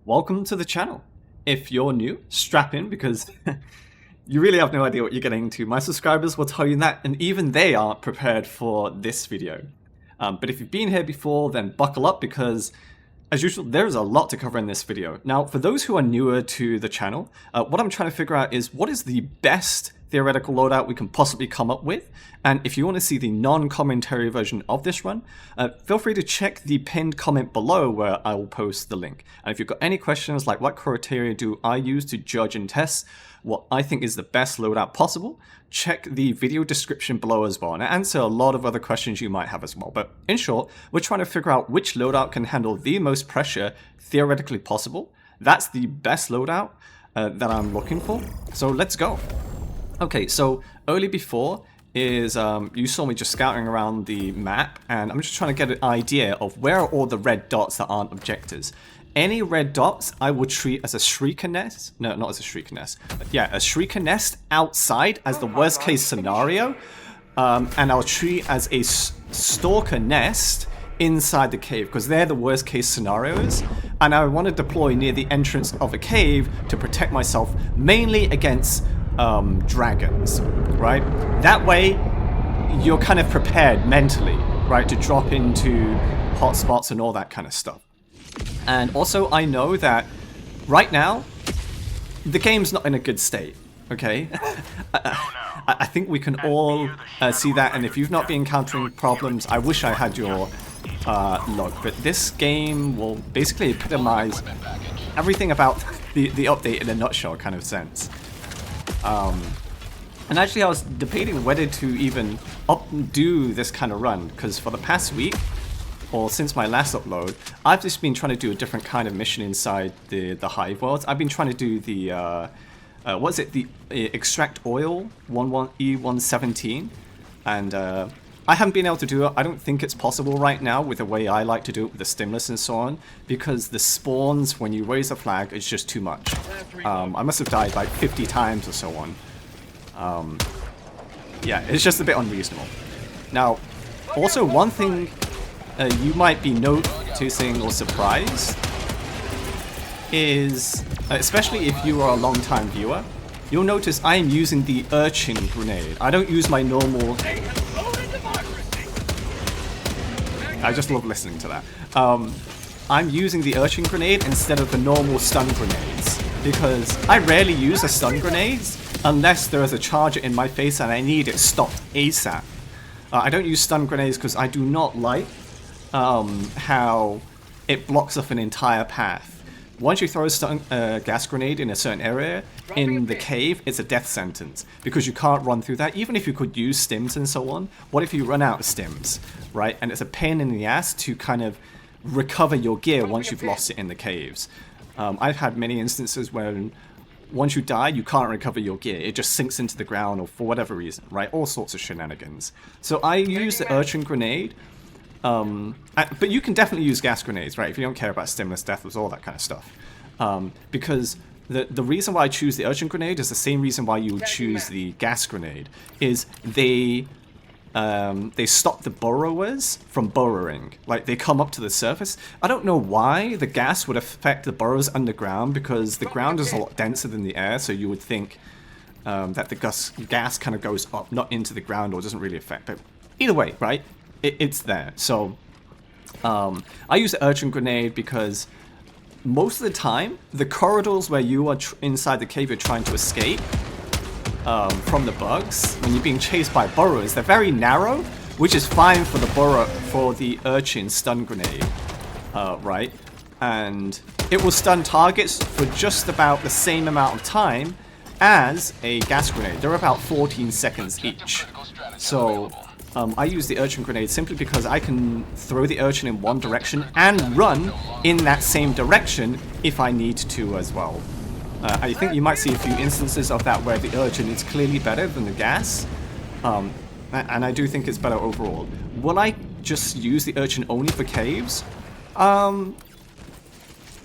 welcome to the channel. If you're new, strap in because you really have no idea what you're getting into. My subscribers will tell you that, and even they aren't prepared for this video. But if you've been here before, then buckle up because, as usual, there's a lot to cover in this video. Now, for those who are newer to the channel, what I'm trying to figure out is what is the best theoretical loadout we can possibly come up with. And if you want to see the non-commentary version of this run, feel free to check the pinned comment below where I will post the link. And if you've got any questions like what criteria do I use to judge and test what I think is the best loadout possible, check the video description below as well, and I answer a lot of other questions you might have as well. But in short, we're trying to figure out which loadout can handle the most pressure theoretically possible. That's the best loadout that I'm looking for. So let's go. Okay, so early before is you saw me just scouting around the map, and I'm just trying to get an idea of where are all the red dots that aren't objectives. Any red dots I would treat as a shrieker nest. No, not as a shrieker nest. Yeah, a shrieker nest outside as the worst case scenario. And I'll treat as a stalker nest inside the cave because they're the worst case scenarios. And I want to deploy near the entrance of a cave to protect myself mainly against dragons, right? That way you're kind of prepared mentally, right, to drop into hotspots and all that kind of stuff. And also I know that right now the game's not in a good state, okay? I think we can all see that, and if you've not been encountering problems, I wish I had your log, but this game will basically epitomize everything about the update in a nutshell kind of sense. And actually I was debating whether to even do this kind of run, because for the past week, or since my last upload, I've just been trying to do a different kind of mission inside the Hive worlds. I've been trying to do the, what is it, the extract oil 11E117, and I haven't been able to do it. I don't think it's possible right now with the way I like to do it with the stimulus and so on, because the spawns when you raise a flag is just too much. I must have died like 50 times or so on. Yeah, it's just a bit unreasonable. Now, also one thing you might be noticing or surprised is, especially if you are a long-time viewer, you'll notice I am using the Urchin grenade. I don't use my normal... I just love listening to that. I'm using the Urchin grenade instead of the normal stun grenades, because I rarely use the stun grenades unless there is a charger in my face and I need it stopped ASAP. I don't use stun grenades because I do not like how it blocks off an entire path. Once you throw a stun gas grenade in a certain area in the cave, it's a death sentence because you can't run through that. Even if you could use stims and so on, what if you run out of stims, right? And it's a pain in the ass to kind of recover your gear once you've lost it in the caves. I've had many instances where once you die, you can't recover your gear. It just sinks into the ground or for whatever reason, right? All sorts of shenanigans. So I use the Urchin grenade. But you can definitely use gas grenades, right? If you don't care about stimulus, deathless, all that kind of stuff. Because the reason why I choose the Urchin grenade is the same reason why you would choose the gas grenade. Is they stop the burrowers from burrowing. Like, they come up to the surface. I don't know why the gas would affect the burrows underground, because the ground is a lot denser than the air, so you would think that the gas kind of goes up, not into the ground, or doesn't really affect. But either way, right? It's there. So I use the Urchin grenade because most of the time the corridors where you are inside the cave, you're trying to escape from the bugs, when you're being chased by burrowers, they're very narrow, which is fine for the Urchin stun grenade, right? And it will stun targets for just about the same amount of time as a gas grenade. They're about 14 seconds each. So I use the Urchin grenade simply because I can throw the Urchin in one direction and run in that same direction if I need to as well. I think you might see a few instances of that where the Urchin is clearly better than the gas, and I do think it's better overall. Will I just use the Urchin only for caves?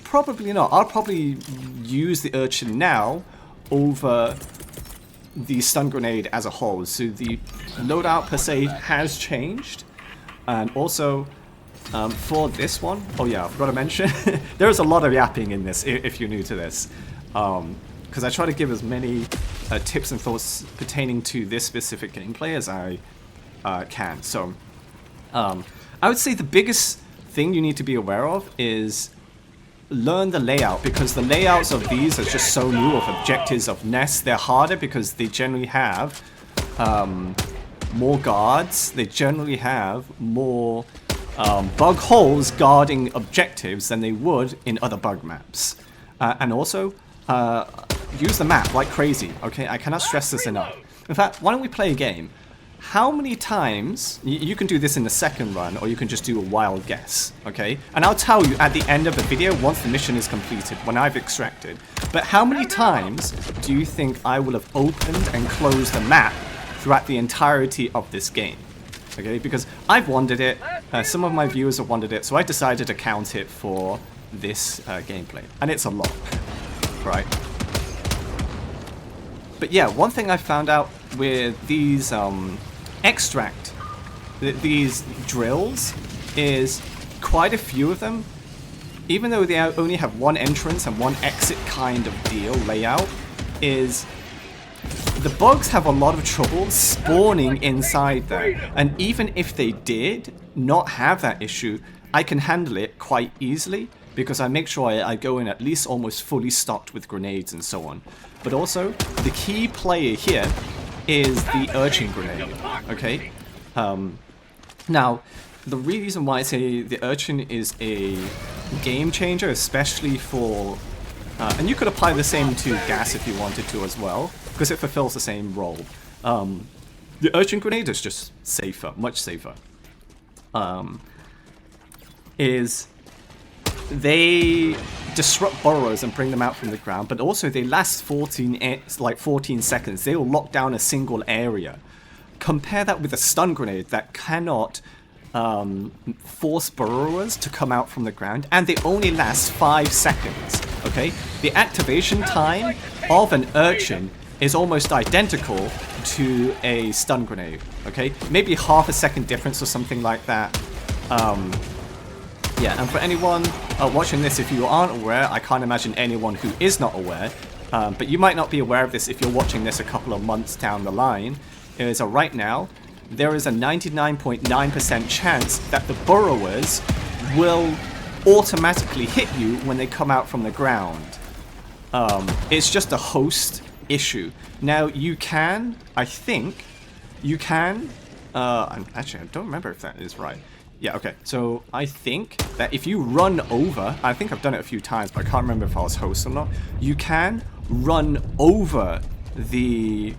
Probably not. I'll probably use the Urchin now over the stun grenade as a whole. So the loadout per se has changed, and also For this one, oh yeah, I forgot to mention, there is a lot of yapping in this if you're new to this. Because I try to give as many tips and thoughts pertaining to this specific gameplay as I can. So, I would say the biggest thing you need to be aware of is learn the layout, because the layouts of these are just so new, of objectives, of nests. They're harder because they generally have more guards. They generally have more bug holes guarding objectives than they would in other bug maps. And also, use the map like crazy, okay? I cannot stress this enough. In fact, why don't we play a game? How many times, you can do this in the second run, or you can just do a wild guess, okay? And I'll tell you at the end of the video, once the mission is completed, when I've extracted. But how many times do you think I will have opened and closed the map throughout the entirety of this game? Okay, because I've wanted it, some of my viewers have wanted it, so I decided to count it for this gameplay. And it's a lot, right? But yeah, one thing I found out with these these drills, is quite a few of them, even though they only have one entrance and one exit kind of deal layout, is the bugs have a lot of trouble spawning inside there. And even if they did not have that issue, I can handle it quite easily, because I make sure I go in at least almost fully stocked with grenades and so on. But also, the key player here is the Urchin grenade, okay? Now, the reason why I say the Urchin is a game changer, especially for... and you could apply the same to gas if you wanted to as well, because it fulfills the same role. The Urchin grenade is just safer, much safer. They disrupt burrowers and bring them out from the ground, but also they last 14 seconds. They will lock down a single area. Compare that with a stun grenade that cannot force burrowers to come out from the ground, and they only last 5 seconds. Okay, the activation time of an Urchin is almost identical to a stun grenade. Okay, maybe half a second difference or something like that. Yeah, and for anyone watching this, if you aren't aware, I can't imagine anyone who is not aware, but you might not be aware of this if you're watching this a couple of months down the line, is right now, there is a 99.9% chance that the burrowers will automatically hit you when they come out from the ground. It's just a host issue. Now, you can, I think, you can, actually, I don't remember if that is right. Yeah, okay, so I think that if you run over, I think I've done it a few times, but I can't remember if I was host or not, you can run over the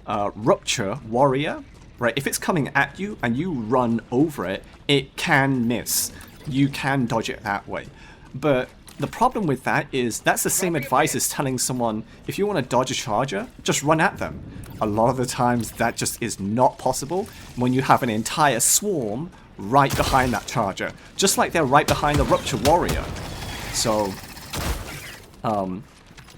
Rupture warrior, right? If it's coming at you and you run over it, it can miss. You can dodge it that way. But the problem with that is that's the same advice as telling someone, if you want to dodge a charger, just run at them. A lot of the times that just is not possible when you have an entire swarm right behind that charger, just like they're right behind the Rupture warrior. So,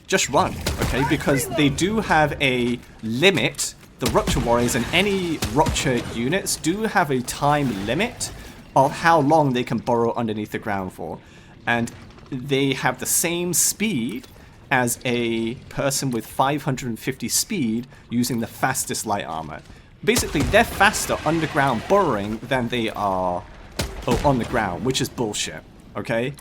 just run, okay? Because they do have a limit. The Rupture warriors and any Rupture units do have a time limit of how long they can burrow underneath the ground for. And they have the same speed as a person with 550 speed using the fastest light armor. Basically, they're faster underground burrowing than they are on the ground, which is bullshit, okay?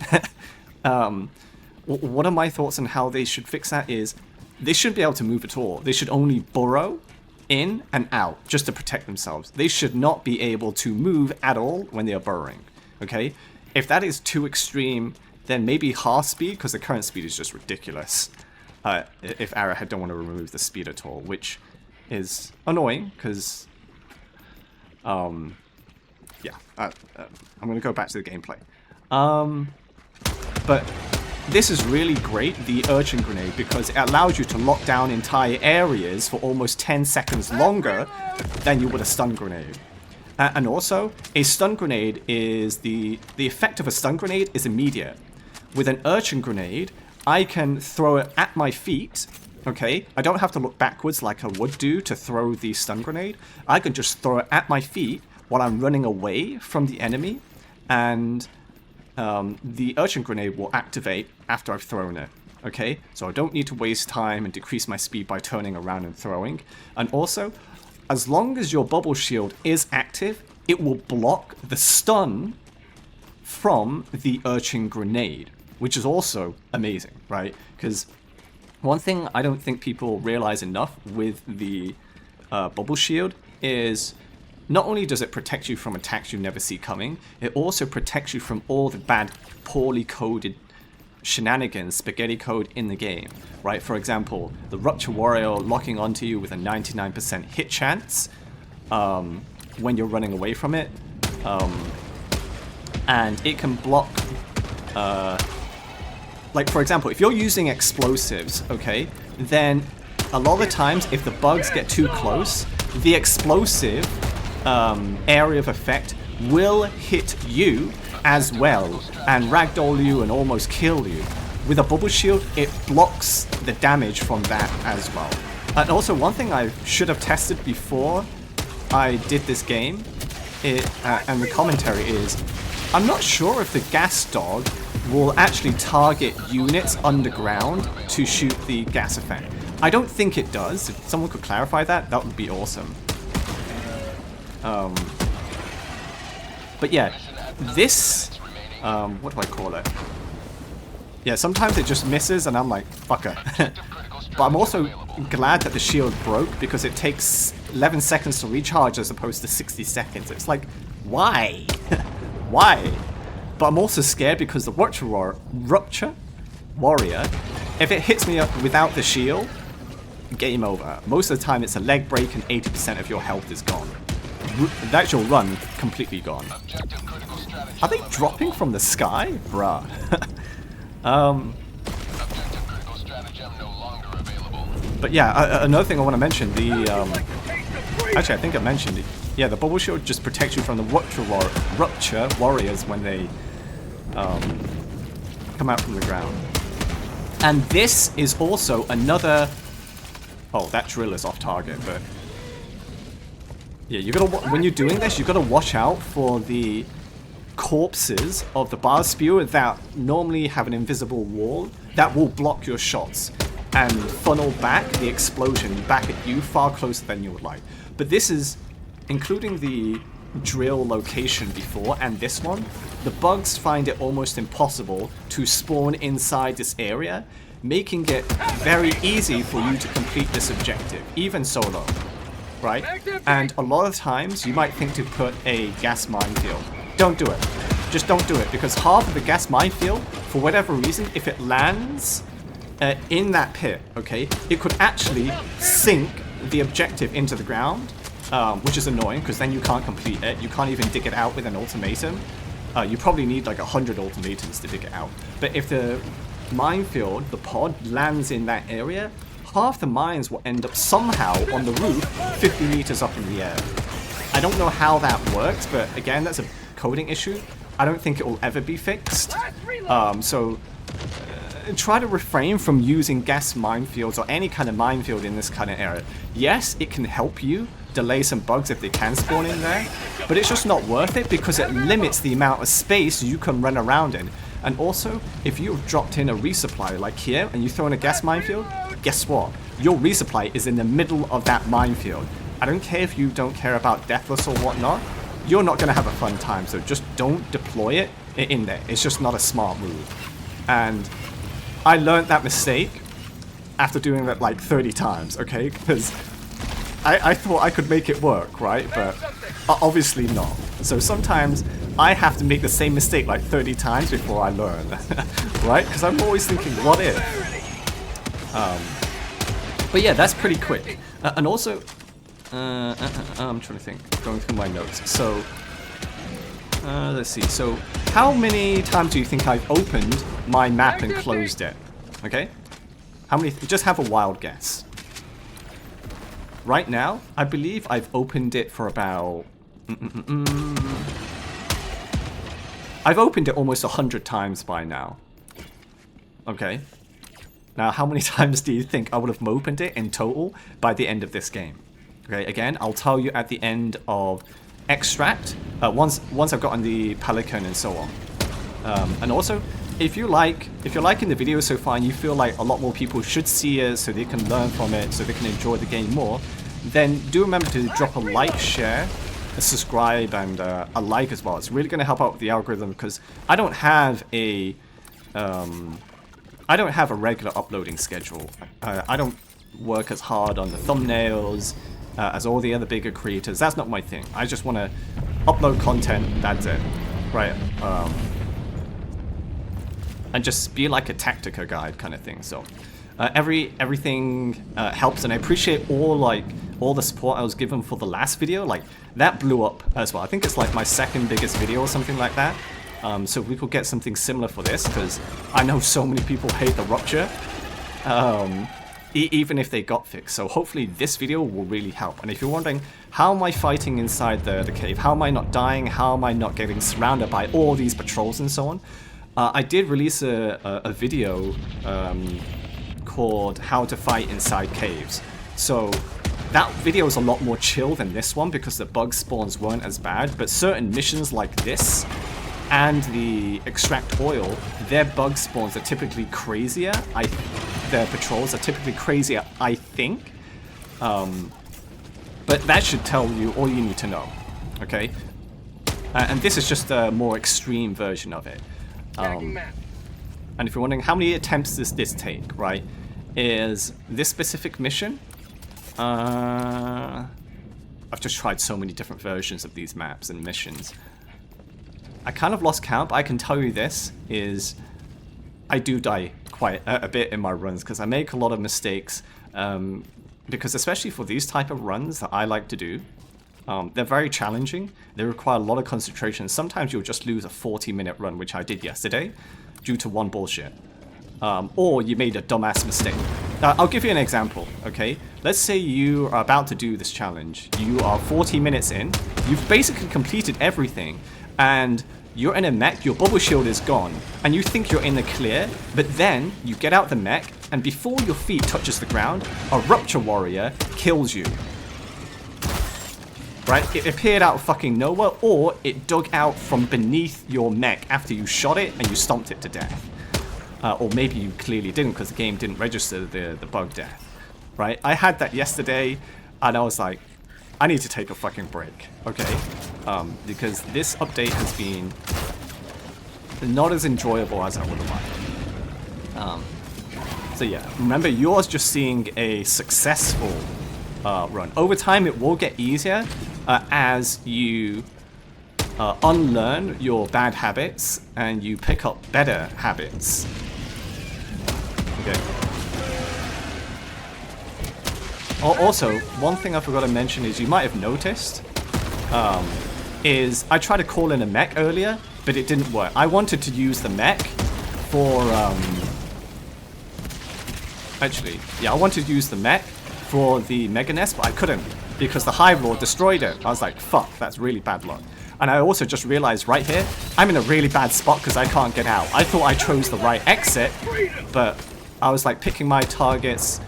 One of my thoughts on how they should fix that is they shouldn't be able to move at all. They should only burrow in and out just to protect themselves. They should not be able to move at all when they are burrowing, okay? If that is too extreme, then maybe half speed, because the current speed is just ridiculous. If Arrowhead don't want to remove the speed at all, which is annoying, because, yeah, I'm going to go back to the gameplay. But this is really great, the Urchin grenade, because it allows you to lock down entire areas for almost 10 seconds longer than you would a stun grenade. And also, a stun grenade is the effect of a stun grenade is immediate. With an Urchin grenade, I can throw it at my feet, okay? I don't have to look backwards like I would do to throw the stun grenade. I can just throw it at my feet while I'm running away from the enemy, and the Urchin grenade will activate after I've thrown it. Okay, so I don't need to waste time and decrease my speed by turning around and throwing. And also, as long as your bubble shield is active, it will block the stun from the Urchin grenade, which is also amazing, right? Because one thing I don't think people realize enough with the bubble shield is not only does it protect you from attacks you never see coming, it also protects you from all the bad, poorly coded shenanigans, spaghetti code in the game, right? For example, the Rupture Warrior locking onto you with a 99% hit chance when you're running away from it, and it can block, like for example, if you're using explosives, okay, then a lot of the times if the bugs get too close, the explosive area of effect will hit you as well and ragdoll you and almost kill you. With a bubble shield, it blocks the damage from that as well. And also, one thing I should have tested before I did this game, and the commentary is, I'm not sure if the gas dog will actually target units underground to shoot the gas effect. I don't think it does. If someone could clarify that, that would be awesome. But yeah, this, what do I call it? Yeah, sometimes it just misses and I'm like, fucker. But I'm also glad that the shield broke because it takes 11 seconds to recharge as opposed to 60 seconds. It's like, why? Why? But I'm also scared because the Rupture Warrior, if it hits me up without the shield, game over. Most of the time it's a leg break and 80% of your health is gone. The actual run, completely gone. Are they dropping from the sky? Bruh. But yeah, another thing I want to mention, the, actually I think I mentioned it. Yeah, the bubble shield just protects you from the Rupture Warriors when they come out from the ground. And this is also another... Oh, that drill is off target, but... Yeah, you gotta, when you're doing this, you gotta watch out for the corpses of the bar spewer that normally have an invisible wall that will block your shots and funnel back the explosion back at you far closer than you would like. But this is, including the drill location before and this one, the bugs find it almost impossible to spawn inside this area, making it very easy for you to complete this objective, even solo. Right? And a lot of times you might think to put a gas minefield. Don't do it. Just don't do it, because half of the gas minefield, for whatever reason, if it lands in that pit, okay, it could actually sink the objective into the ground, which is annoying because then you can't complete it. You can't even dig it out with an ultimatum. You probably need like 100 ultimatums to dig it out. But if the minefield, the pod, lands in that area, half the mines will end up somehow on the roof 50 meters up in the air. I don't know how that works, but again, that's a coding issue. I don't think it will ever be fixed. So try to refrain from using gas minefields or any kind of minefield in this kind of area. Yes, it can help you delay some bugs if they can spawn in there, but it's just not worth it because it limits the amount of space you can run around in. And also, if you've dropped in a resupply like here and you throw in a gas minefield, guess what? Your resupply is in the middle of that minefield. I don't care if you don't care about Deathless or whatnot, you're not going to have a fun time, so just don't deploy it in there. It's just not a smart move. And I learned that mistake after doing that like 30 times, okay? Because I thought I could make it work, right? But obviously not. So sometimes I have to make the same mistake like 30 times before I learn, right? Because I'm always thinking, what if? But yeah, that's pretty quick. And also, I'm trying to think, going through my notes. So, let's see. So, how many times do you think I've opened my map and closed it? Okay? How many? Just have a wild guess. Right now, I believe I've opened it for about... I've opened it almost 100 times by now. Okay. Now, how many times do you think I would have opened it in total by the end of this game? Okay, again, I'll tell you at the end of extract once I've gotten the pelican and so on. And also, if you're liking the video so far and you feel like a lot more people should see it so they can learn from it, so they can enjoy the game more, then do remember to drop a like, share, a subscribe, and a like as well. It's really going to help out with the algorithm, because I don't have a regular uploading schedule. I don't work as hard on the thumbnails as all the other bigger creators. That's not my thing. I just want to upload content, that's it, right? And just be like a Tactica guide kind of thing. So everything helps, and I appreciate all the support I was given for the last video. Like, that blew up as well. I think it's like my second biggest video or something like that. So if we could get something similar for this, because I know so many people hate the Rupture, even if they got fixed. So hopefully this video will really help. And if you're wondering, how am I fighting inside the cave? How am I not dying? How am I not getting surrounded by all these patrols and so on? I did release a video called How to Fight Inside Caves. So that video is a lot more chill than this one, because the bug spawns weren't as bad, but certain missions like this and the extract oil, their bug spawns are typically crazier. Their patrols are typically crazier, I think. But that should tell you all you need to know, okay? And this is just a more extreme version of it. And if you're wondering how many attempts does this take, right, is this specific mission, I've just tried so many different versions of these maps and missions. I kind of lost count, but I can tell you this, is I do die quite a bit in my runs, because I make a lot of mistakes, because especially for these type of runs that I like to do, they're very challenging. They require a lot of concentration. Sometimes you'll just lose a 40-minute run, which I did yesterday, due to one bullshit. Or you made a dumbass mistake. I'll give you an example, okay? Let's say you are about to do this challenge. You are 40 minutes in. You've basically completed everything, and you're in a mech, your bubble shield is gone, and you think you're in the clear, but then you get out the mech, and before your feet touches the ground, a Rupture warrior kills you. Right? It appeared out of fucking nowhere, or it dug out from beneath your mech after you shot it and you stomped it to death. Or maybe you clearly didn't, because the game didn't register the bug death. Right? I had that yesterday, and I was like, I need to take a fucking break, okay? Because this update has been not as enjoyable as I would have liked. So yeah, remember, you're just seeing a successful run. Over time, it will get easier as you unlearn your bad habits and you pick up better habits. Okay. Also, one thing I forgot to mention is, you might have noticed, is I tried to call in a mech earlier, but it didn't work. I wanted to use the mech for, actually, yeah, I wanted to use the mech for the Mega Nest, but I couldn't, because the Hive Lord destroyed it. I was like, fuck, that's really bad luck. And I also just realized right here, I'm in a really bad spot because I can't get out. I thought I chose the right exit, but I was like picking my targets,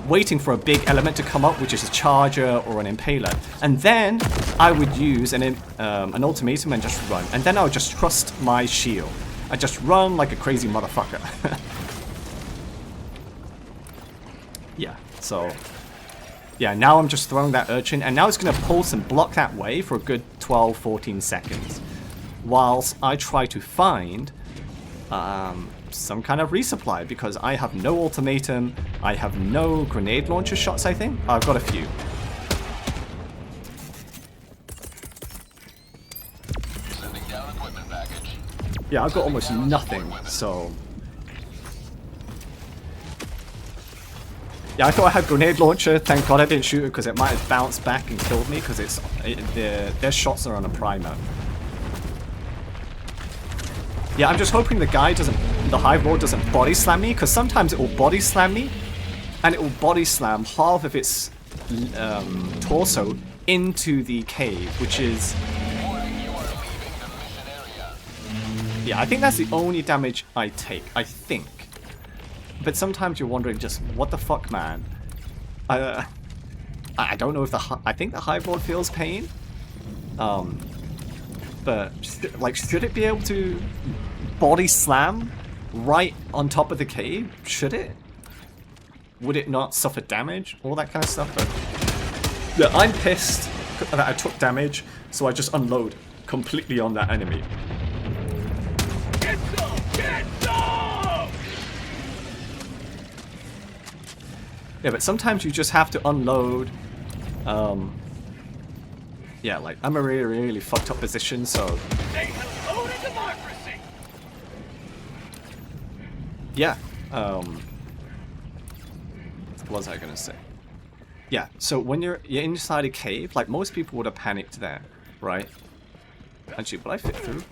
waiting for a big element to come up, which is a charger or an impaler. And then I would use an ultimatum and just run. And then I would just trust my shield. I just run like a crazy motherfucker. Yeah, so yeah, now I'm just throwing that Urchin, and now it's going to pulse and block that way for a good 12-14 seconds, whilst I try to find some kind of resupply, because I have no ultimatum, I have no grenade launcher shots, I think. I've got a few. Sending down equipment package. Yeah, I've got almost nothing, so... Yeah, I thought I had grenade launcher. Thank God I didn't shoot it, because it might have bounced back and killed me, because their shots are on a primer. Yeah, I'm just hoping the Hive Lord doesn't body slam me, because sometimes it will body slam me, and it will body slam half of its torso into the cave, which is... Yeah, I think that's the only damage I take, I think. But sometimes you're wondering just, what the fuck, man? I don't know if I think the Hive Lord feels pain. But like, should it be able to body slam right on top of the cave? Should it? Would it not suffer damage? All that kind of stuff. But yeah, I'm pissed that I took damage, so I just unload completely on that enemy. Get some! Get some! Yeah, but sometimes you just have to unload. Yeah, like, I'm a really, really fucked up position, so... Say hello to democracy! Yeah, what was I gonna say? Yeah, so when you're inside a cave, like, most people would have panicked there, right? Actually, will I fit through?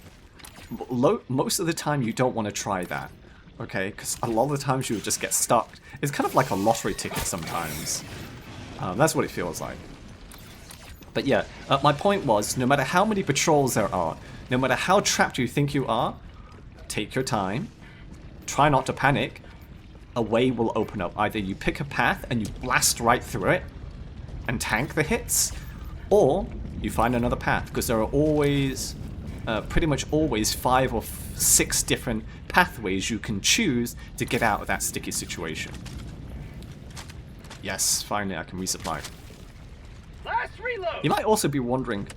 Most of the time, you don't want to try that, okay? Because a lot of the times you would just get stuck. It's kind of like a lottery ticket sometimes. That's what it feels like. But yeah, my point was, no matter how many patrols there are, no matter how trapped you think you are, take your time, try not to panic, a way will open up. Either you pick a path and you blast right through it and tank the hits, or you find another path, because there are always, pretty much always 5 or 6 different pathways you can choose to get out of that sticky situation. Yes, finally I can resupply. Last reload! You might also be wondering,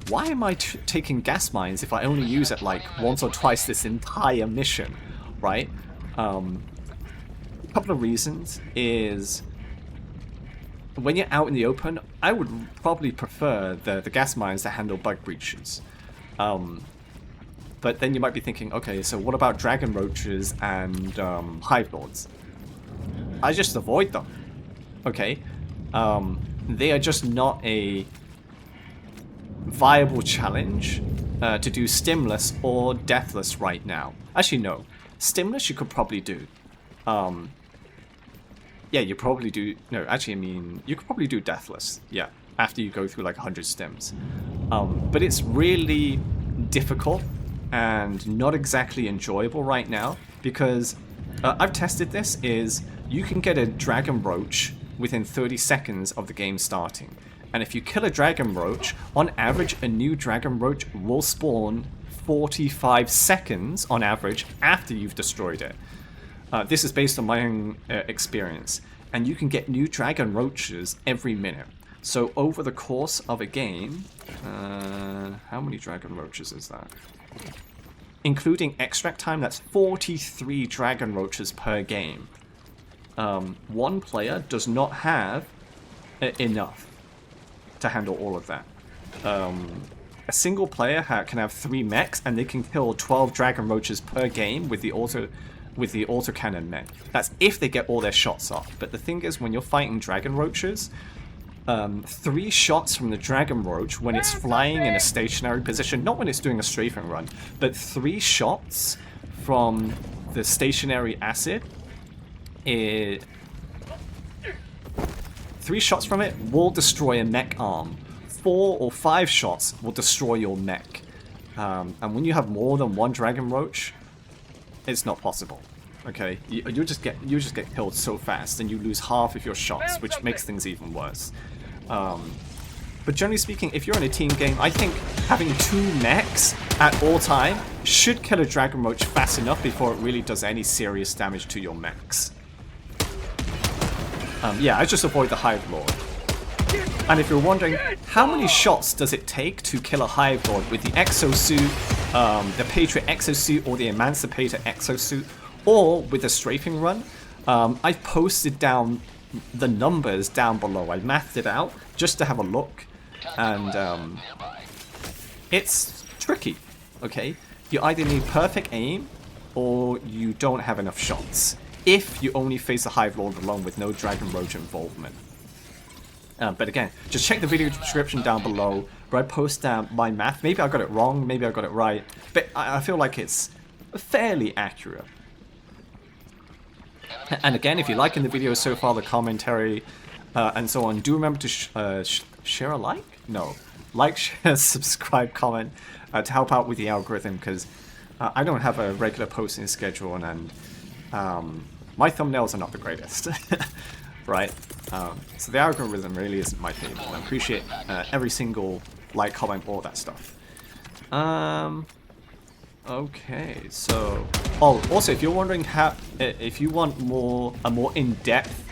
why am I taking gas mines if I only use it like once or twice this entire mission, right? A couple of reasons is, when you're out in the open, I would probably prefer the gas mines to handle bug breaches. But then you might be thinking, okay, so what about dragon roaches and hive lords? I just avoid them, okay? They are just not a viable challenge to do stimless or deathless right now. Actually, no. Stimless you could probably do. Yeah, you probably do... No, actually, I mean, you could probably do deathless. Yeah, after you go through like 100 stims. But it's really difficult and not exactly enjoyable right now, because I've tested this, is you can get a dragon roach within 30 seconds of the game starting. And if you kill a dragon roach, on average a new dragon roach will spawn 45 seconds on average after you've destroyed it. This is based on my own experience. And you can get new dragon roaches every minute. So over the course of a game, how many dragon roaches is that? Including extract time, that's 43 dragon roaches per game. One player does not have enough to handle all of that. A single player can have 3 mechs, and they can kill 12 dragon roaches per game with the autocannon mech. That's if they get all their shots off. But the thing is, when you're fighting dragon roaches, 3 shots from the dragon roach when it's flying in a stationary position, not when it's doing a strafing run, but 3 shots from the stationary acid, 3 shots from it will destroy a mech arm. 4 or 5 shots will destroy your mech. And when you have more than 1 dragon roach, it's not possible. Okay, you just get killed so fast, and you lose half of your shots, which makes things even worse. But generally speaking, if you're in a team game, I think having 2 mechs at all time should kill a dragon roach fast enough before it really does any serious damage to your mechs. Yeah, I just avoid the Hive Lord. And if you're wondering, how many shots does it take to kill a Hive Lord with the Exosuit, the Patriot Exosuit, or the Emancipator Exosuit, or with a strafing run? I've posted down the numbers down below. I mathed it out just to have a look, and it's tricky, okay? You either need perfect aim, or you don't have enough shots, if you only face the Hive Lord alone with no Dragon Roach involvement. But again, just check the video description down below, where I post down my math. Maybe I got it wrong, maybe I got it right, but I feel like it's fairly accurate. And again, if you're liking the video so far, the commentary, and so on, do remember to share a like? No. Like, share, subscribe, comment, to help out with the algorithm, because I don't have a regular posting schedule, and my thumbnails are not the greatest. Right? So the algorithm really isn't my favorite. I appreciate every single like, comment, all that stuff. Okay, so... Oh, also, if you're wondering how... If you want a more in-depth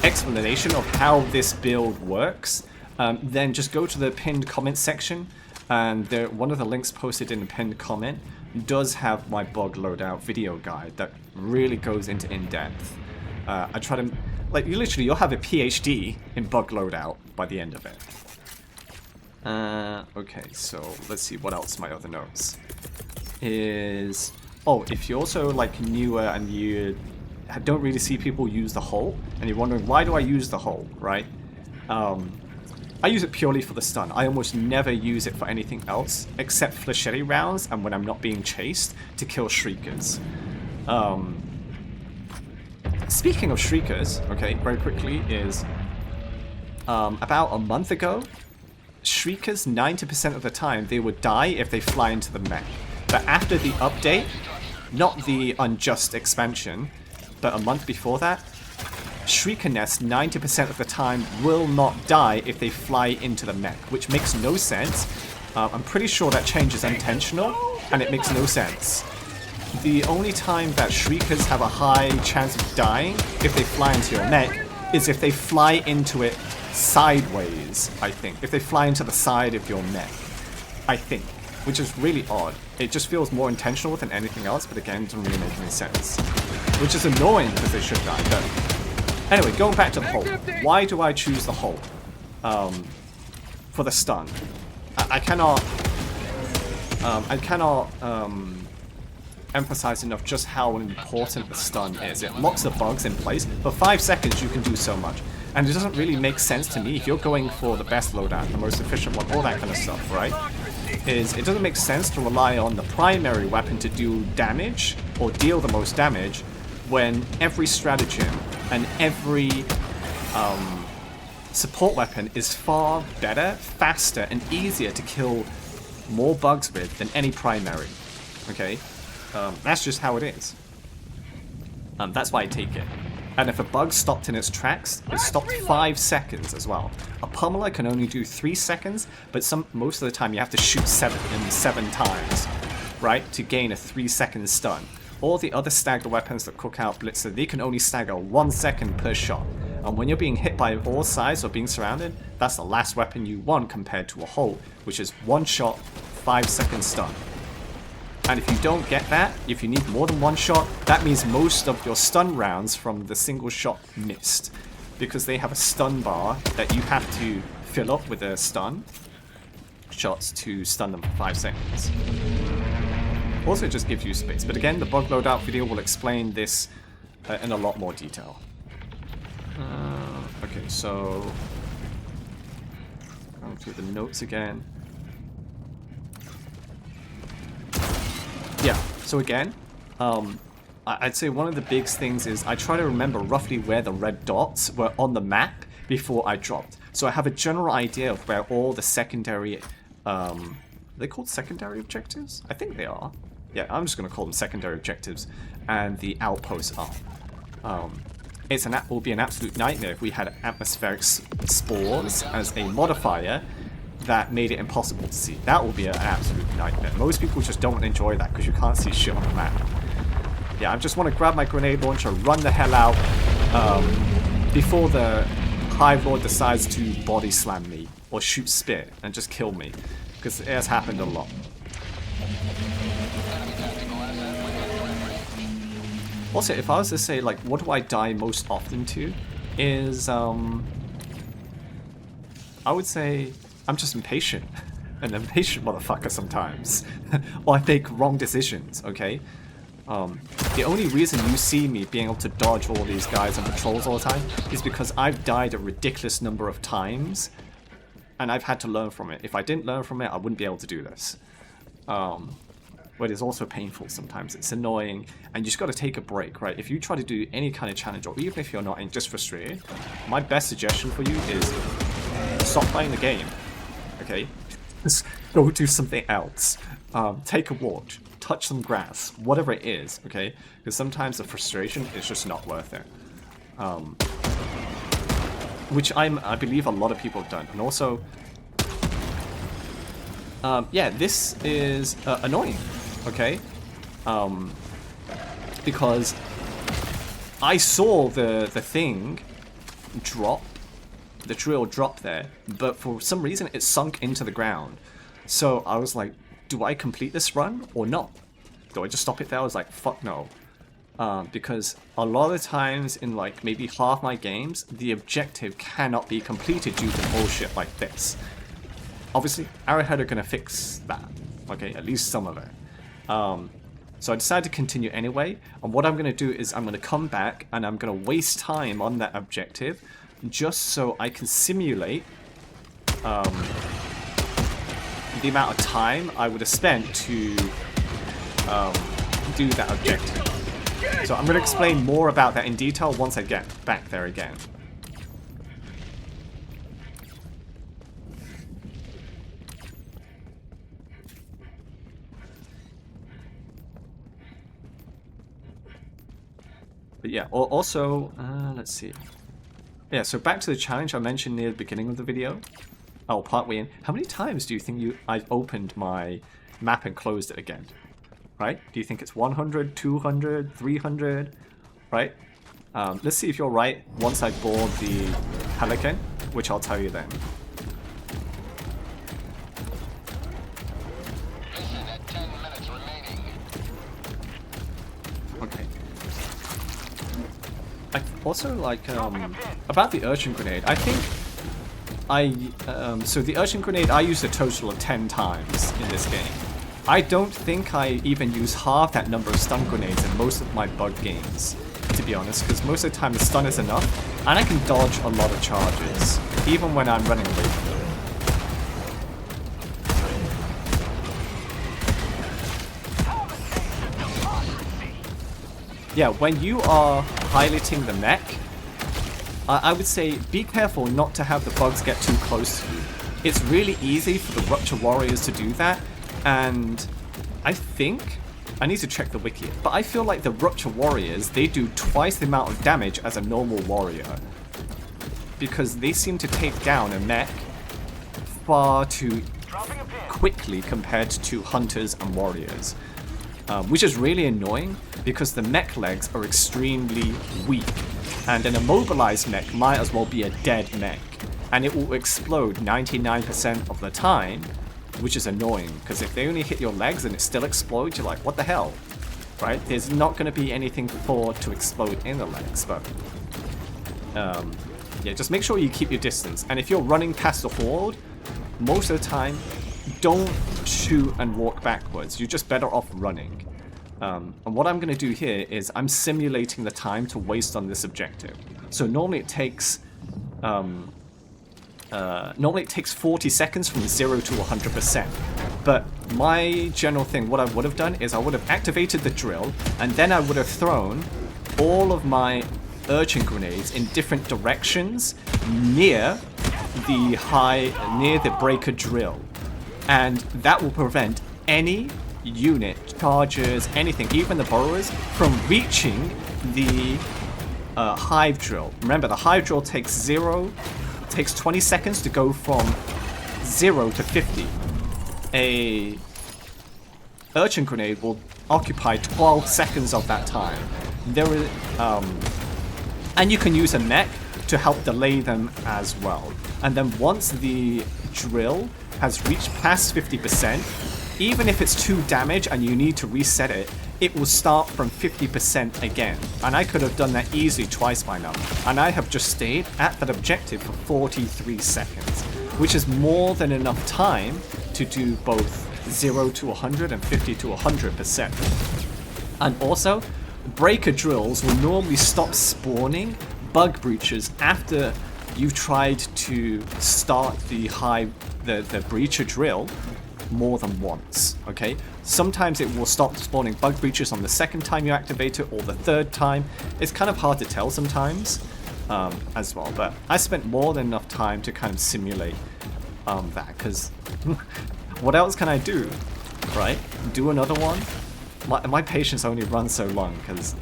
explanation of how this build works, then just go to the pinned comment section, and one of the links posted in the pinned comment does have my bug loadout video guide that really goes into in-depth. I try to... Like, you'll have a PhD in bug loadout by the end of it. Okay, so let's see what else my other notes is. Oh, if you're also like newer and you don't really see people use the Halt, and you're wondering why do I use the Halt, right? I use it purely for the stun. I almost never use it for anything else except flechette rounds and when I'm not being chased to kill shriekers. Speaking of shriekers, okay, very quickly is about a month ago. Shriekers, 90% of the time, they would die if they fly into the mech. But after the update, not the unjust expansion, but a month before that, Shrieker nests 90% of the time will not die if they fly into the mech, which makes no sense. I'm pretty sure that change is intentional, and it makes no sense. The only time that Shriekers have a high chance of dying if they fly into your mech is if they fly into it sideways, I think. If they fly into the side of your mech, I think. Which is really odd. It just feels more intentional than anything else, but again, it doesn't really make any sense. Which is annoying because they should die, but... Anyway, going back to the Halt. Why do I choose the Halt? For the stun. I cannot emphasize enough just how important the stun is. It locks the bugs in place. For 5 seconds, you can do so much. And it doesn't really make sense to me if you're going for the best loadout, the most efficient one, all that kind of stuff, right? It doesn't make sense to rely on the primary weapon to do damage, or deal the most damage, when every stratagem and every support weapon is far better, faster, and easier to kill more bugs with than any primary, okay? That's just how it is. That's why I take it. And if a bug stopped in its tracks, it stopped 5 seconds as well. A pummeler can only do 3 seconds, but most of the time you have to shoot 7 times, right, to gain a 3-second stun. All the other stagger weapons that cook out Blitzer, they can only stagger 1 second per shot. And when you're being hit by all sides or being surrounded, that's the last weapon you want compared to a Halt, which is 1 shot, 5-second stun. And if you don't get that, if you need more than 1 shot, that means most of your stun rounds from the single shot missed. Because they have a stun bar that you have to fill up with a stun shots to stun them for 5 seconds. Also, it just gives you space. But again, the bug loadout video will explain this in a lot more detail. Okay, so... going through the notes again. Yeah, so again, I'd say one of the big things is I try to remember roughly where the red dots were on the map before I dropped. So I have a general idea of where all the secondary, are they called secondary objectives? I think they are. Yeah, I'm just going to call them secondary objectives, and the outposts are. It will be an absolute nightmare if we had atmospheric spores as a modifier that made it impossible to see. That will be an absolute nightmare. Most people just don't enjoy that because you can't see shit on the map. Yeah, I just want to grab my grenade launcher, run the hell out before the Hive Lord decides to body slam me or shoot spit and just kill me, because it has happened a lot. Also, if I was to say, like, what do I die most often to, is, I would say I'm just impatient. An impatient motherfucker sometimes. Or I make wrong decisions, okay? The only reason you see me being able to dodge all these guys and patrols all the time is because I've died a ridiculous number of times, and I've had to learn from it. If I didn't learn from it, I wouldn't be able to do this. But it's also painful sometimes. It's annoying, and you just got to take a break, right? If you try to do any kind of challenge, or even if you're not and just frustrated, my best suggestion for you is stop playing the game, okay? Just go do something else. Take a walk, touch some grass, whatever it is, okay? Because sometimes the frustration is just not worth it. Which I believe a lot of people have done. And also, yeah, this is annoying, okay? Because I saw the thing drop, the drill drop there, but for some reason it sunk into the ground. So I was like, do I complete this run or not? Do I just stop it there? I was like, fuck no. Because a lot of times in like maybe half my games, the objective cannot be completed due to bullshit like this. Obviously, Arrowhead are going to fix that, okay, at least some of it. So I decided to continue anyway, and what I'm going to do is I'm going to come back and I'm going to waste time on that objective just so I can simulate the amount of time I would have spent to do that objective. So I'm going to explain more about that in detail once I get back there again. But yeah, also, let's see. Yeah, so back to the challenge I mentioned near the beginning of the video. Oh, partway in. How many times do you think I've opened my map and closed it again? Right? Do you think it's 100, 200, 300? Right? Let's see if you're right once I board the Pelican, which I'll tell you then. Okay. I also like about the Urchin grenade. I think so the Urchin grenade I used a total of 10 times in this game. I don't think I even use half that number of stun grenades in most of my bug games, to be honest, because most of the time the stun is enough, and I can dodge a lot of charges, even when I'm running away from them. Yeah, when you are piloting the mech, I would say be careful not to have the bugs get too close to you. It's really easy for the Rupture warriors to do that, and I think, I need to check the wiki, but I feel like the Rupture warriors, they do twice the amount of damage as a normal warrior. Because they seem to take down a mech far too quickly compared to hunters and warriors. Which is really annoying because the mech legs are extremely weak, and an immobilized mech might as well be a dead mech, and it will explode 99% of the time, which is annoying because if they only hit your legs and it still explodes, you're like, what the hell, right? There's not going to be anything to explode in the legs, but yeah, just make sure you keep your distance, and if you're running past the horde, most of the time, don't shoot and walk backwards. You're just better off running. And what I'm going to do here is I'm simulating the time to waste on this objective. So normally it takes 40 seconds from 0 to 100%. But my general thing, what I would have done is I would have activated the drill, and then I would have thrown all of my Urchin grenades in different directions near the breaker drill. And that will prevent any unit, charges, anything, even the burrowers, from reaching the hive drill. Remember, the hive drill takes 20 seconds to go from 0 to 50. A Urchin grenade will occupy 12 seconds of that time. And you can use a mech to help delay them as well. And then once the drill has reached past 50%, even if it's 2 damage and you need to reset it, it will start from 50% again. And I could have done that easily twice by now. And I have just stayed at that objective for 43 seconds, which is more than enough time to do both 0 to 100 and 50 to 100%. And also, breaker drills will normally stop spawning bug breaches after you've tried to start the breacher drill more than once, okay? Sometimes it will stop spawning bug breaches on the second time you activate it, or the third time. It's kind of hard to tell sometimes as well, but I spent more than enough time to kind of simulate that, because what else can I do, right? Do another one? My patience only runs so long, because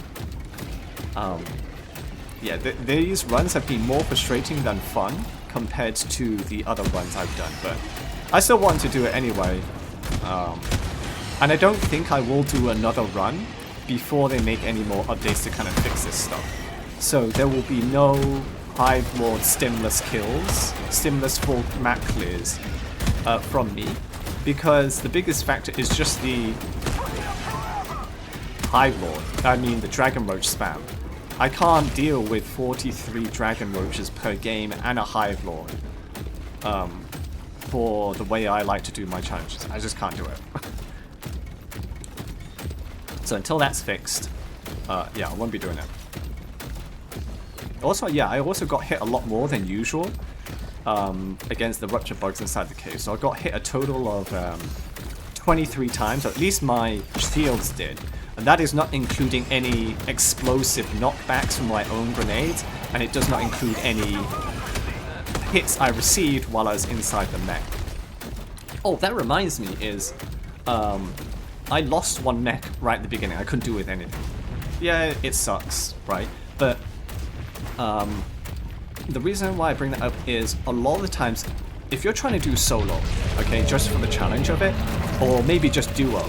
yeah, these runs have been more frustrating than fun compared to the other runs I've done, but I still want to do it anyway. And I don't think I will do another run before they make any more updates to kind of fix this stuff. So there will be no Hive Lord stimless kills, stimless full map clears from me, because the biggest factor is just the Hive Lord, the Dragon Roach spam. I can't deal with 43 Dragon Roaches per game and a Hive Lord for the way I like to do my challenges. I just can't do it. So until that's fixed, yeah, I won't be doing it. Also, yeah, I also got hit a lot more than usual against the Rupture bugs inside the cave. So I got hit a total of 23 times, or at least my shields did. And that is not including any explosive knockbacks from my own grenades, and it does not include any hits I received while I was inside the mech. Oh, that reminds me is, I lost one mech right at the beginning. I couldn't do with anything. Yeah, it sucks, right? But the reason why I bring that up is a lot of the times, if you're trying to do solo, okay, just for the challenge of it, or maybe just duo,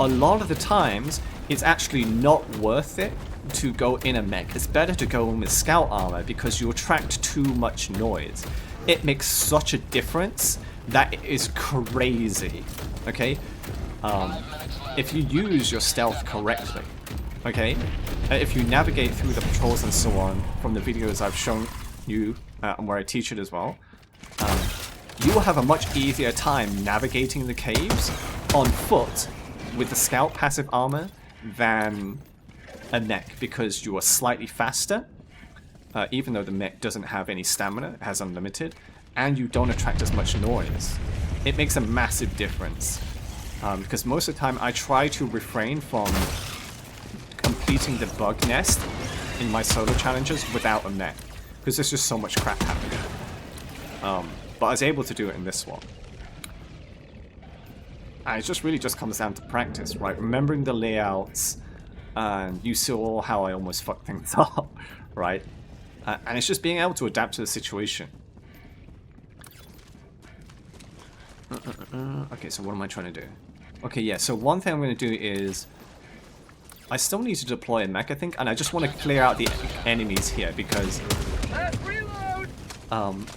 a lot of the times it's actually not worth it to go in a mech. It's better to go in with scout armor because you attract too much noise. It makes such a difference that it is crazy, okay? If you use your stealth correctly, okay? If you navigate through the patrols and so on from the videos I've shown you and where I teach it as well, you will have a much easier time navigating the caves on foot with the scout passive armor than a mech, because you are slightly faster, even though the mech doesn't have any stamina, it has unlimited, and you don't attract as much noise. It makes a massive difference. Because most of the time I try to refrain from completing the bug nest in my solo challenges without a mech, because there's just so much crap happening. But I was able to do it in this one. And it just really just comes down to practice, right? Remembering the layouts, and you saw how I almost fucked things up, right? And it's just being able to adapt to the situation. Okay, so what am I trying to do? Okay, yeah, so one thing I'm going to do is I still need to deploy a mech, I think, and I just want to clear out the enemies here because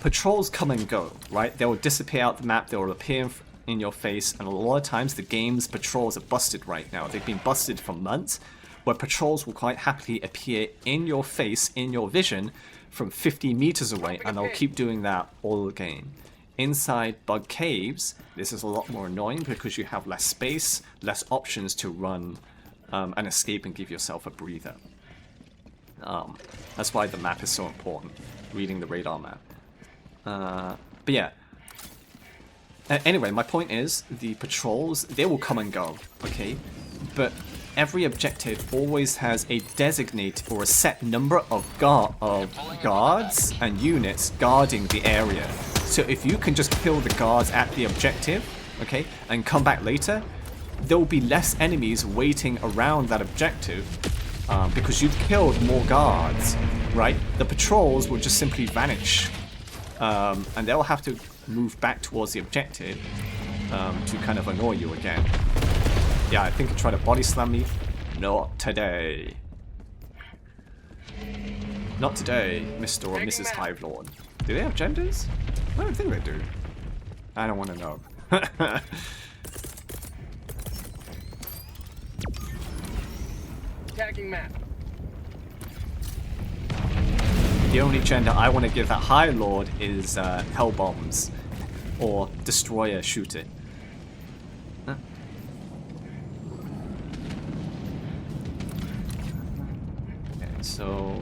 patrols come and go, right? They will disappear out the map, they will appear in your face, and a lot of times the game's patrols are busted right now. They've been busted for months, where patrols will quite happily appear in your face, in your vision, from 50 meters away, and they'll keep doing that all game. Inside bug caves, this is a lot more annoying because you have less space, less options to run and escape and give yourself a breather. That's why the map is so important, reading the radar map. But yeah. Anyway, my point is, the patrols, they will come and go, okay? But every objective always has a designated or a set number of guards and units guarding the area. So if you can just kill the guards at the objective, okay, and come back later, there will be less enemies waiting around that objective because you've killed more guards, right? The patrols will just simply vanish, and they'll have to move back towards the objective to kind of annoy you again. Yeah, I think it tried to body slam me. Not today. Not today, Mr. or Mrs. Hive Lord. Do they have genders? I don't think they do. I don't want to know. Tagging map. The only gender I want to give that High Lord is Hell Bombs or Destroyer Shoot It. Huh? Okay, so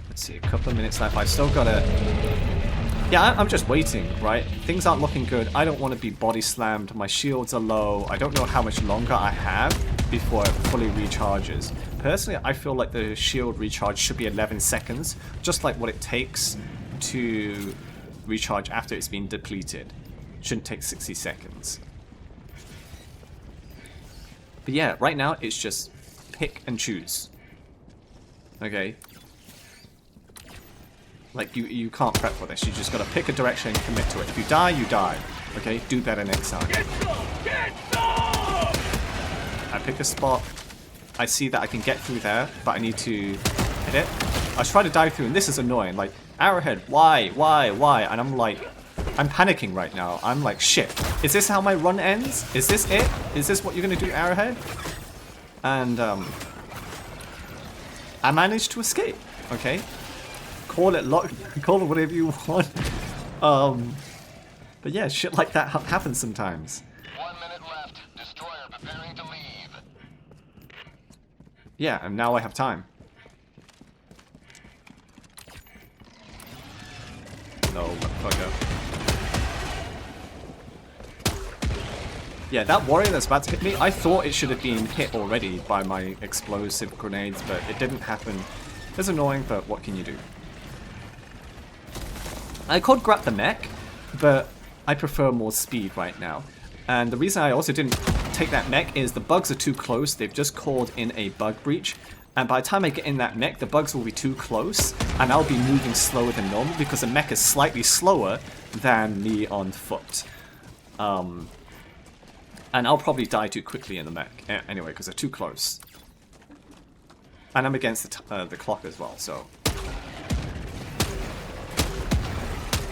let's see, a couple of minutes left. I've still got to... Yeah, I'm just waiting, right? Things aren't looking good. I don't want to be body slammed. My shields are low. I don't know how much longer I have before it fully recharges. Personally, I feel like the shield recharge should be 11 seconds, just like what it takes to recharge after it's been depleted. Shouldn't take 60 seconds. But yeah, right now it's just pick and choose. Okay. Like, you can't prep for this. You just gotta pick a direction and commit to it. If you die, you die. Okay? Do better next time. Get some! Get some! I pick a spot. I see that I can get through there, but I need to hit it. I was trying to dive through, and this is annoying. Like, arrowhead, why? And I'm like, I'm panicking right now. I'm like, shit. Is this how my run ends? Is this it? Is this what you're gonna do, arrowhead? And, I managed to escape. Okay? Call it luck, call it whatever you want. But yeah, shit like that happens sometimes. 1 minute left. Destroyer preparing to leave. Yeah, and now I have time. No, motherfucker. Yeah, that warrior that's about to hit me, I thought it should have been hit already by my explosive grenades, but it didn't happen. It's annoying, but what can you do? I could grab the mech, but I prefer more speed right now. And the reason I also didn't take that mech is the bugs are too close. They've just called in a bug breach. And by the time I get in that mech, the bugs will be too close. And I'll be moving slower than normal because the mech is slightly slower than me on foot. And I'll probably die too quickly in the mech anyway because they're too close. And I'm against the clock as well, so...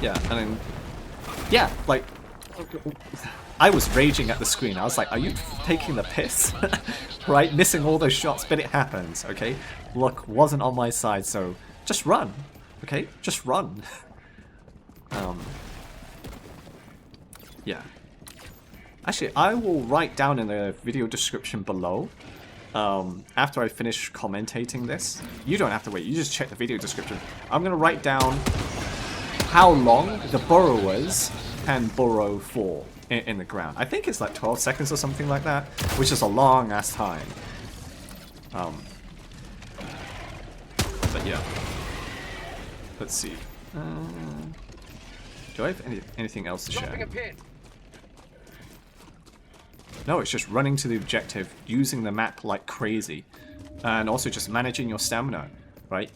Yeah, and then, yeah, like, I was raging at the screen. I was like, are you taking the piss? Right? Missing all those shots, but it happens, okay? Luck wasn't on my side, so just run, okay? Just run. Yeah. Actually, I will write down in the video description below, after I finish commentating this. You don't have to wait, you just check the video description. I'm going to write down how long the burrowers can burrow for in the ground. I think it's like 12 seconds or something like that, which is a long ass time. But yeah. Let's see. Do I have anything else to share? No, it's just running to the objective, using the map like crazy, and also just managing your stamina, right?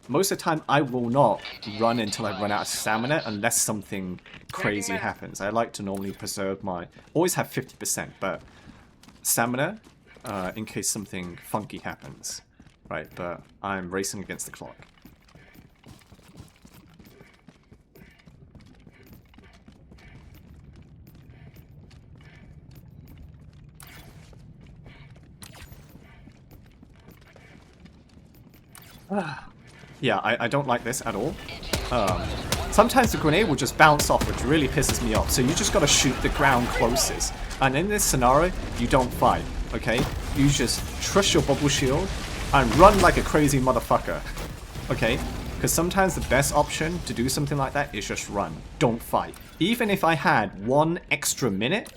Most of the time, I will not run until I run out of stamina unless something crazy happens. I like to normally preserve my... Always have 50%, but stamina, in case something funky happens. Right, but I'm racing against the clock. Yeah, I don't like this at all. Sometimes the grenade will just bounce off, which really pisses me off. So you just gotta shoot the ground closest. And in this scenario, you don't fight, okay? You just trust your bubble shield and run like a crazy motherfucker, okay? Because sometimes the best option to do something like that is just run. Don't fight. Even if I had 1 extra minute,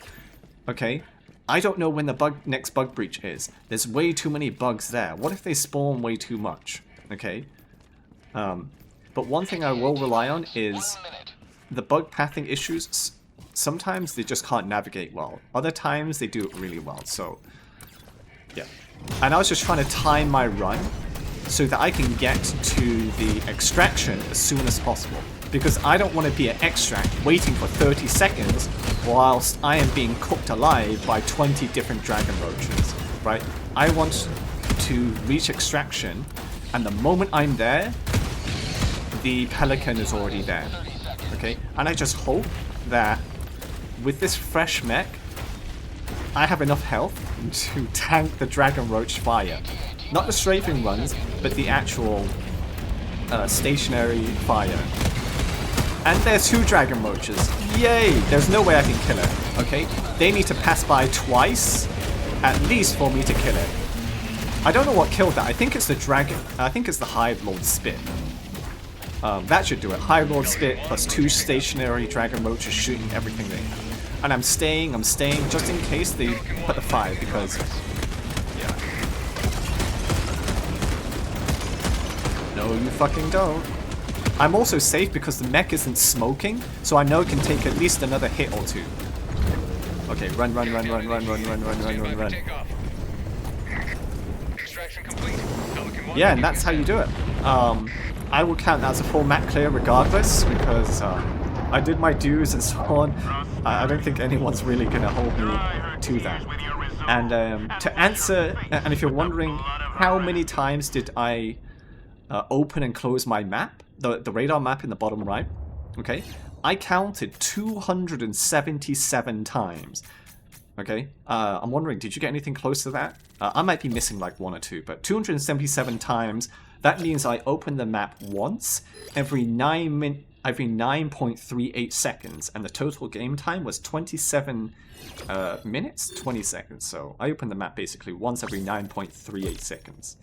okay? I don't know when the next bug breach is. There's way too many bugs there. What if they spawn way too much, okay? But one thing I will rely on is the bug pathing issues. Sometimes they just can't navigate well. Other times they do it really well, so yeah. And I was just trying to time my run so that I can get to the extraction as soon as possible. Because I don't want to be at extract waiting for 30 seconds whilst I am being cooked alive by 20 different dragon roaches, right? I want to reach extraction, and the moment I'm there, the pelican is already there, okay? And I just hope that with this fresh mech, I have enough health to tank the dragon roach fire. Not the strafing runs, but the actual stationary fire. And there's 2 dragon roaches. Yay! There's no way I can kill it, okay? They need to pass by twice, at least for me to kill it. I don't know what killed that. I think it's the dragon. I think it's the Hive Lord Spit. That should do it. Hive Lord Spit plus 2 stationary dragon roaches shooting everything they have. And I'm staying, just in case they put the fire, because... Yeah. No, you fucking don't. I'm also safe because the mech isn't smoking, so I know it can take at least another hit or 2. Okay, run. Yeah, and that's how you do it. I will count that as a full map clear regardless, because I did my dues and so on. I don't think anyone's really going to hold me to that. And to answer, and if you're wondering how many times did I open and close my map, the radar map in the bottom right, okay, I counted 277 times. Okay, I'm wondering, did you get anything close to that? I might be missing like 1 or 2, but 277 times, that means I opened the map once every 9.38 seconds, and the total game time was 27 minutes, 20 seconds. So I opened the map basically once every 9.38 seconds.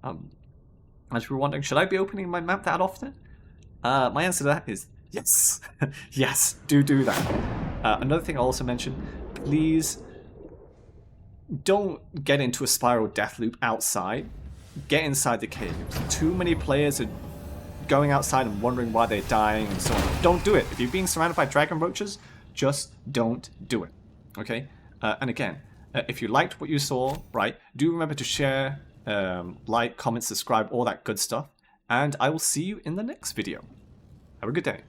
As you were wondering, should I be opening my map that often? My answer to that is yes. Yes, do that. Another thing I also mentioned, please don't get into a spiral death loop outside. Get inside the cave. Too many players are going outside and wondering why they're dying and so on. Don't do it. If you're being surrounded by dragon roaches, just don't do it. Okay? And again, if you liked what you saw, right, do remember to share, like, comment, subscribe, all that good stuff. And I will see you in the next video. Have a good day.